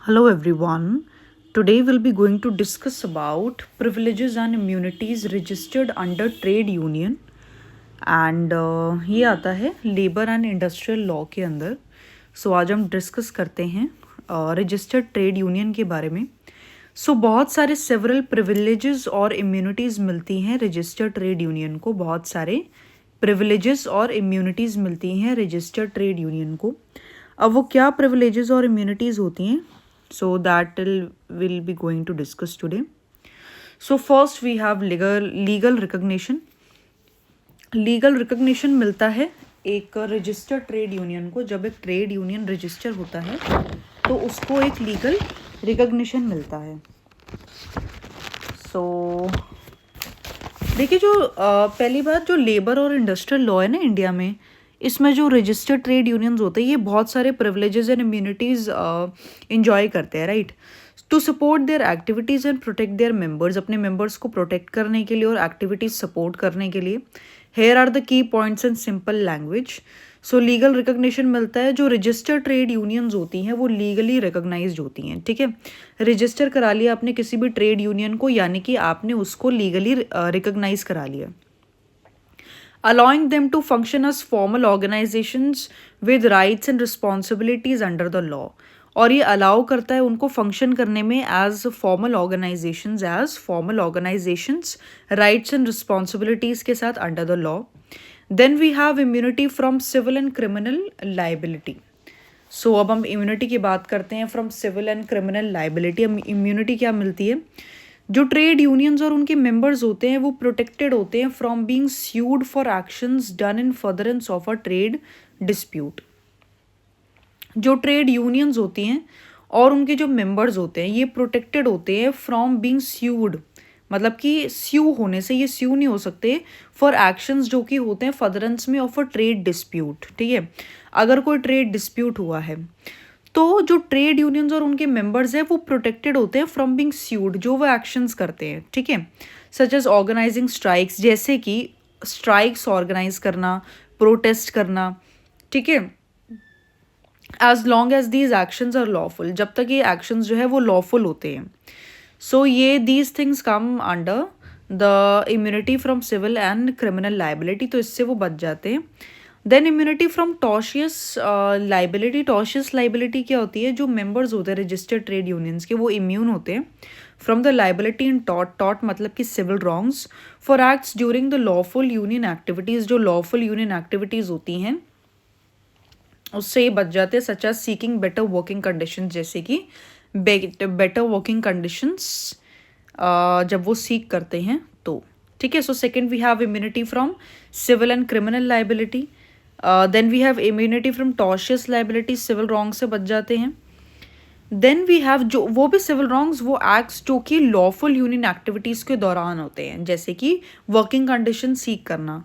Hello everyone. Today we'll be going to discuss about privileges and immunities registered under trade union and ये आता है labour and industrial law के अंदर. सो आज हम डिस्कस करते हैं रजिस्टर्ड ट्रेड यूनियन के बारे में. बहुत सारे सेवरल प्रिविलेजेस और इम्यूनिटीज़ मिलती हैं रजिस्टर्ड ट्रेड यूनियन को. बहुत सारे प्रिविलेजेस और इम्यूनिटीज़ मिलती हैं रजिस्टर्ड ट्रेड यूनियन को. अब वो क्या प्रिविलेजेस और इम्यूनिटीज़ होती हैं, so that we'll be going to discuss today. So first we have legal recognition. Legal recognition मिलता है एक रजिस्टर्ड ट्रेड यूनियन को. जब एक ट्रेड यूनियन रजिस्टर होता है तो उसको एक लीगल रिकग्निशन मिलता है. देखिए, जो पहली बात, जो लेबर और इंडस्ट्रियल लॉ है ना इंडिया में, इसमें जो रजिस्टर्ड ट्रेड यूनियंस होते हैं ये बहुत सारे प्रिविलेजेस एंड इम्यूनिटीज़ इंजॉय करते हैं, right, to support their activities and protect their members. अपने मेंबर्स को प्रोटेक्ट करने के लिए और एक्टिविटीज़ सपोर्ट करने के लिए. Here are the key points in simple language. Legal recognition मिलता है. जो रजिस्टर्ड ट्रेड यूनियंस होती हैं वो लीगली रिकग्नाइज्ड होती हैं. ठीक है, रजिस्टर करा लिया आपने किसी भी ट्रेड यूनियन को, यानी कि आपने उसको लीगली रिकग्नाइज करा लिया. allowing them to function as formal organizations with rights and responsibilities under the law. और ये अलाउ करता है उनको फंक्शन करने में as formal organisations rights and responsibilities के साथ under the law. Then we have immunity from civil and criminal liability. अब हम इम्यूनिटी की बात करते हैं from civil and criminal liability. हम इम्यूनिटी क्या मिलती है, जो ट्रेड यूनियंस और उनके मेंबर्स होते हैं वो प्रोटेक्टेड होते हैं from being sued for actions done in furtherance of a trade dispute. जो ट्रेड यूनियंस होती हैं और उनके जो मेंबर्स होते हैं ये प्रोटेक्टेड होते हैं फ्रॉम बीइंग स्यूड, मतलब कि स्यू होने से. ये स्यू नहीं हो सकते फॉर एक्शंस जो कि होते हैं फर्दरेंस में ऑफ अ ट्रेड डिस्प्यूट. ठीक है, अगर कोई ट्रेड डिस्प्यूट हुआ है तो जो ट्रेड यूनियंस और उनके मेंबर्स हैं वो प्रोटेक्टेड होते हैं फ्रॉम बीइंग स्यूड, जो वो एक्शंस करते हैं. ठीक है, सच एज ऑर्गेनाइजिंग स्ट्राइक्स, जैसे कि स्ट्राइक्स ऑर्गेनाइज करना, प्रोटेस्ट करना. ठीक है, as long as these actions are lawful, जब तक ये एक्शंस जो है वो लॉफुल होते हैं. ये these things come under the immunity from civil and criminal liability, तो इससे वो बच जाते हैं. Then immunity from tortious liability. Tortious liability क्या होती है, जो मेंबर्स होते हैं रजिस्टर्ड ट्रेड यूनियंस के वो इम्यून होते हैं फ्रॉम द लाइबिलिटी इन टॉट मतलब कि civil wrongs for acts during the lawful union activities. जो लॉफुल यूनियन एक्टिविटीज़ होती हैं उससे ये बच जाते हैं, such as seeking better working conditions, जैसे कि बेटर वर्किंग कंडीशंस जब वो सीक करते हैं तो. ठीक है, second we have immunity from civil and criminal liability. Then we have immunity from tortious liability, civil wrong से बच जाते हैं. देन वी हैव जो वो भी सिविल रॉन्ग्स, वो एक्ट्स जो कि लॉफुल यूनियन एक्टिविटीज़ के दौरान होते हैं, जैसे कि वर्किंग कंडीशन सीक करना.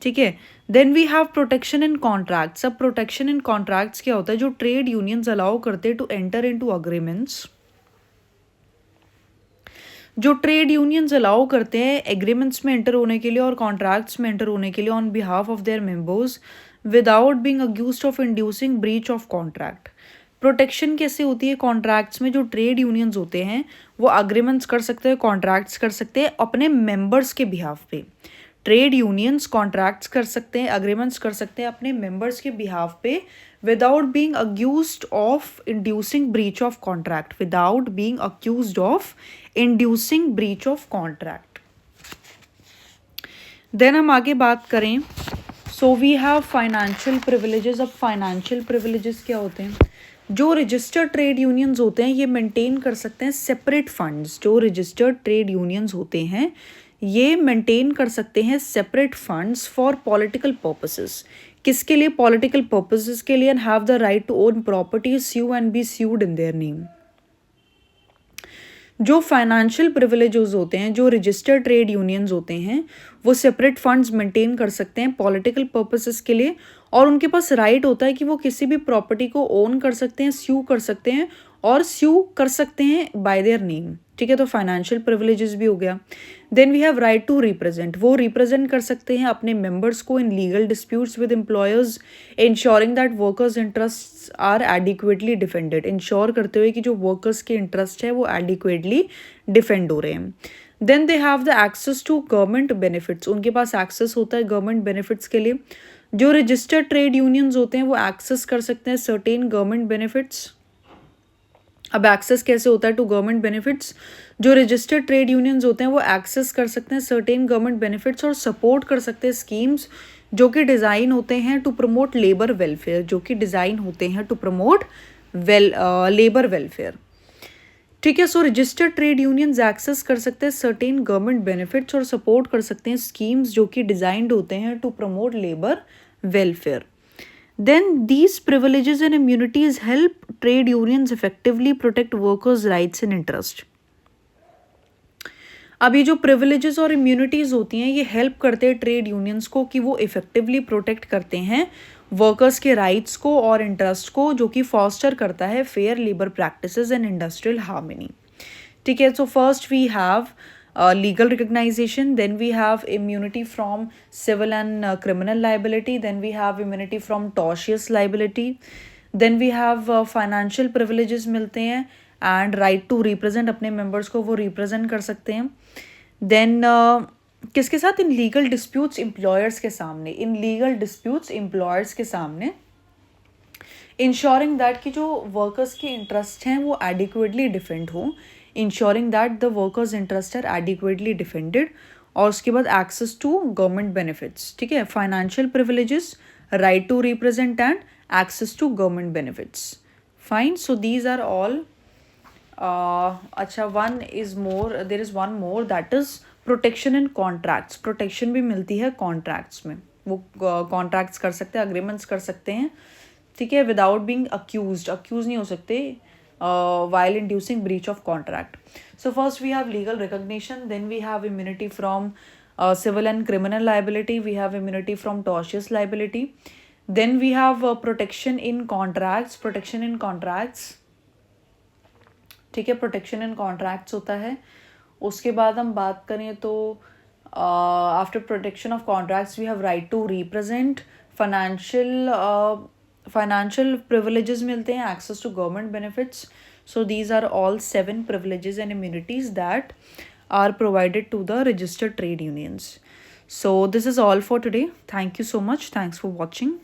ठीक है, then we have protection in contracts. अब प्रोटेक्शन इन कॉन्ट्रैक्ट्स क्या होता है, जो ट्रेड यूनियंस अलाउ करते हैं टू एंटर इनटू अग्रीमेंट्स. जो ट्रेड यूनियंस अलाउ करते हैं एग्रीमेंट्स में एंटर होने के लिए और कॉन्ट्रैक्ट्स में एंटर होने के लिए on behalf of their members without being accused of inducing breach of contract. Protection कैसे होती है कॉन्ट्रैक्ट्स में, जो ट्रेड यूनियंस होते हैं वो अग्रीमेंट्स कर सकते हैं, कॉन्ट्रैक्ट्स कर सकते हैं अपने मेंबर्स के बिहाफ पे. ट्रेड यूनियंस कॉन्ट्रैक्ट्स कर सकते हैं, अग्रीमेंट्स कर सकते हैं अपने मेंबर्स के बिहाफ पे without being accused of inducing breach of contract. Without being accused of inducing breach of contract. Then हम आगे बात करें, वी हैव फाइनेंशियल प्रिविलेजेस. अब फाइनेंशियल प्रिविलेजेस क्या होते हैं, जो रजिस्टर्ड ट्रेड यूनियंस होते हैं ये मेंटेन कर सकते हैं सेपरेट फंड्स. जो रजिस्टर्ड ट्रेड यूनियंस होते हैं ये मेंटेन कर सकते हैं separate funds for political purposes. किसके लिए, पॉलिटिकल पर्पसेस के लिए. And have the right to own property, sue and be sued in their name. जो फाइनेंशियल प्रिविलेजेस होते हैं, जो रजिस्टर्ड ट्रेड यूनियंस होते हैं वो सेपरेट फंड्स मेंटेन कर सकते हैं पॉलिटिकल पर्पसेस के लिए, और उनके पास राइट होता है कि वो किसी भी प्रॉपर्टी को ओन कर सकते हैं, स्यू कर सकते हैं और स्यू कर सकते हैं बाय देयर नेम. ठीक है, तो फाइनेंशियल प्रिविलेजेस भी हो गया। Then we have right to represent, वो रिप्रेजेंट कर सकते हैं अपने मेंबर्स को in legal disputes with employers, ensuring that workers interests are adequately defended, ensure करते हुए कि जो वर्कर्स के इंटरेस्ट है वो एडिक्वेटली डिफेंड हो रहे हैं। Then they have the access to government benefits, उनके पास एक्सेस होता है गवर्नमेंट बेनिफिट्स के लिए। जो रजिस्टर्ड ट्रेड यूनियंस होते हैं वो एक्सेस कर सकते हैं सर्टेन गवर्नमेंट बेनिफिट्स। अब एक्सेस कैसे होता है टू गवर्नमेंट बेनिफिट्स? जो रजिस्टर्ड ट्रेड यूनियंस होते हैं वो एक्सेस कर सकते हैं सर्टेन गवर्नमेंट बेनिफिट्स और सपोर्ट कर सकते हैं स्कीम्स जो कि डिज़ाइन होते हैं टू प्रमोट लेबर वेलफेयर, जो कि डिज़ाइन होते हैं टू प्रमोट लेबर वेलफेयर। ठीक है, so registered trade unions access कर सकते हैं सर्टेन गवर्नमेंट बेनिफिट्स और सपोर्ट कर सकते हैं स्कीम्स जो कि डिज़ाइंड होते हैं to promote labour welfare. Then these privileges and immunities help trade unions effectively protect workers' rights and interest. अब ये जो privileges और immunities होती हैं ये help करते हैं ट्रेड यूनियंस को कि वो इफेक्टिवली प्रोटेक्ट करते हैं वर्कर्स के राइट्स को और इंटरेस्ट को, जो कि फॉस्टर करता है fair labour practices and industrial harmony. ठीक है, so first we have legal recognition, then we have immunity from civil and criminal liability, then we have immunity from tortious liability, then we have financial privileges मिलते हैं and right to represent, अपने members को वो represent कर सकते हैं। then किसके साथ? इन legal disputes employers के सामने, इन legal disputes employers के सामने, इंश्योरिंग दैट कि जो वर्कर्स के इंटरेस्ट हैं वो एडिक्वेटली डिफेंड हो, insuring that the workers interest are adequately defended, और उसके बाद एक्सेस टू गवर्नमेंट बेनिफिट्स। ठीक है, financial privileges, right to represent and access to government benefits. Fine, so these are all. अच्छा, one is more, there is one more, that is protection in contracts. Protection भी मिलती है contracts में, वो contracts कर सकते हैं, अग्रीमेंट्स कर सकते हैं, ठीक है, विदाउट बीइंग अक्यूज नहीं हो सकते while inducing breach of contract. So first we have legal recognition, then we have immunity from civil and criminal liability, we have immunity from tortious liability, then we have protection in contracts, ठीक है, protection in contracts होता है। उसके बाद हम बात करें तो after protection of contracts we have right to represent, financial privileges मिलते हैं, access to government benefits. So these are all 7 privileges and immunities that are provided to the registered trade unions. So this is all for today. Thank you so much. Thanks for watching.